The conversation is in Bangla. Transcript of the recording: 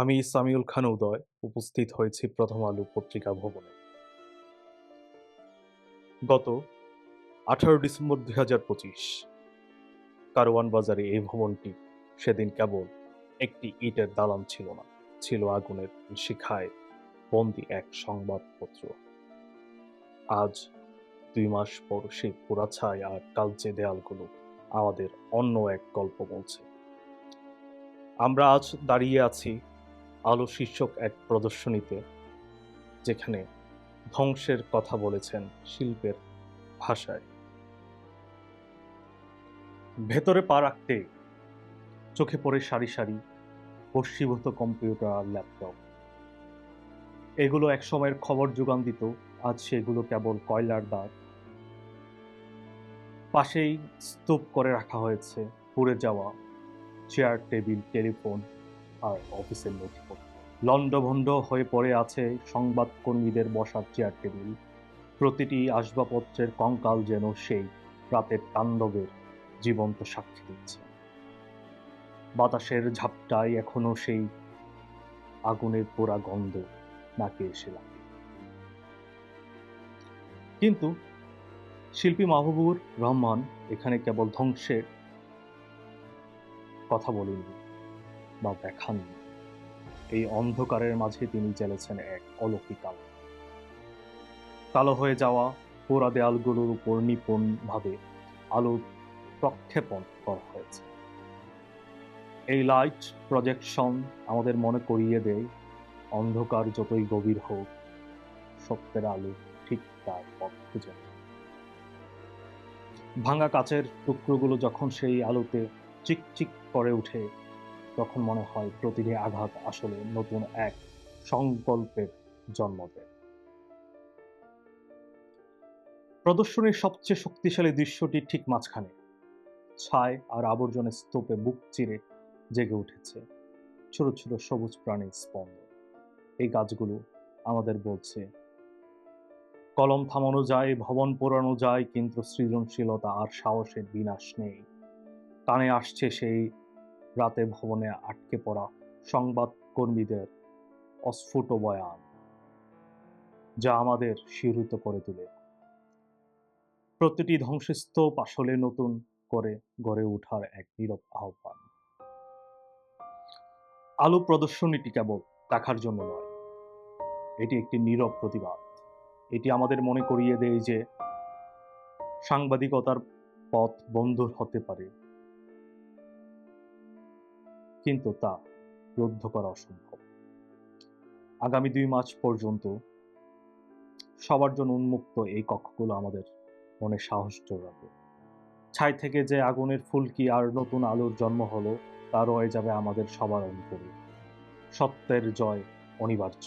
আমি সামিউল খান উদয় উপস্থিত হয়েছি প্রথম আলো পত্রিকা ভবনে। গত 18 ডিসেম্বর 2025 কারওয়ান বাজারে এই ভবনটি সেদিন কেবল একটি ইটের দালান ছিল না, ছিল আগুনের শিখায় বন্দি এক সংবাদপত্র। আজ 2 মাস পর সেই পোড়াছাই আর কালচে দেয়ালগুলো আমাদের অন্য এক গল্প বলছে। আমরা আজ দাঁড়িয়ে আছি আলো শীর্ষক এক প্রদর্শনীতে, যেখানে ধ্বংসের কথা বলেছেন শিল্পের ভাষায়। ভেতরে পা রাখতে চোখে পড়ে সারি সারি বস্মীভূত কম্পিউটার আর ল্যাপটপ। এগুলো একসময়ের খবর যোগান দিত, আজ সেগুলো কেবল কয়লার দাগ। পাশেই স্তূপ করে রাখা হয়েছে পুড়ে যাওয়া চেয়ার, টেবিল, টেলিফোন আর অফিসের নথিপত্র। লণ্ডভণ্ড হয়ে পড়ে আছে সংবাদকর্মীদের বসার চেয়ার, টেবিল। প্রতিটি আসবাবপত্রের কঙ্কাল যেন সেই রাতের তাণ্ডবের জীবন্ত সাক্ষী দিচ্ছে। বাতাসের ঝাপটায় এখনো সেই আগুনের পোড়া গন্ধ নাকে এসে লাগে। কিন্তু শিল্পী মাহবুবুর রহমান এখানে কেবল ধ্বংসের কথা বলেননি বা দেখাননি। এই অন্ধকারের মাঝে তিনি জ্বেলেছেন এক অলৌকিক আলো। কালো হয়ে যাওয়া পোড়া দেয়ালগুলোর উপর নিপুণভাবে আলো প্রক্ষেপণ করা হয়েছে। এই লাইট প্রজেকশন আমাদের মনে করিয়ে দেয়, অন্ধকার যতই গভীর হোক, সত্যের আলো ঠিক তার পথ খুঁজে নেয়। ভাঙা কাচের টুকরোগুলো যখন সেই আলোতে চিকচিক করে ওঠে, তখন মনে হয় প্রতিটি আঘাত আসলে নতুন এক সংকল্পের জন্ম দেয়। প্রদর্শনীর সবচেয়ে শক্তিশালী দৃশ্যটি ঠিক মাঝখানে। ছাই আর আবর্জনের স্তূপে বুক চিরে জেগে উঠেছে ছোট ছোট সবুজ প্রাণীর স্পন্দন। এই গাছগুলো আমাদের বলছে, কলম থামানো যায়, ভবন পোড়ানো যায়, কিন্তু সৃজনশীলতা আর সাহসের বিনাশ নেই। কানে আসছে সেই রাতে ভবনে আটকে পড়া সংবাদকর্মীদের অস্ফুট বয়ান, যা আমাদের শিহরিত করে তোলে। প্রতিটি ধ্বংসস্তূপ আসলে নতুন করে গড়ে ওঠার এক নীরব আহ্বান। আলো প্রদর্শনীটি কেবল দেখার জন্য নয়, এটি একটি নীরব প্রতিবাদ। এটি আমাদের মনে করিয়ে দেয় যে সাংবাদিকতার পথ বন্ধুর হতে পারে, কিন্তু তা রুদ্ধ করা অসম্ভব। আগামী 2 মাস পর্যন্ত সবার জন্য উন্মুক্ত এই কক্ষগুলো আমাদের মনে সাহস জোগাবে। ছাই থেকে যে আগুনের ফুলকি আর নতুন আলোর জন্ম হলো, তা রয়ে যাবে আমাদের সবার অন্তরে। সত্যের জয় অনিবার্য।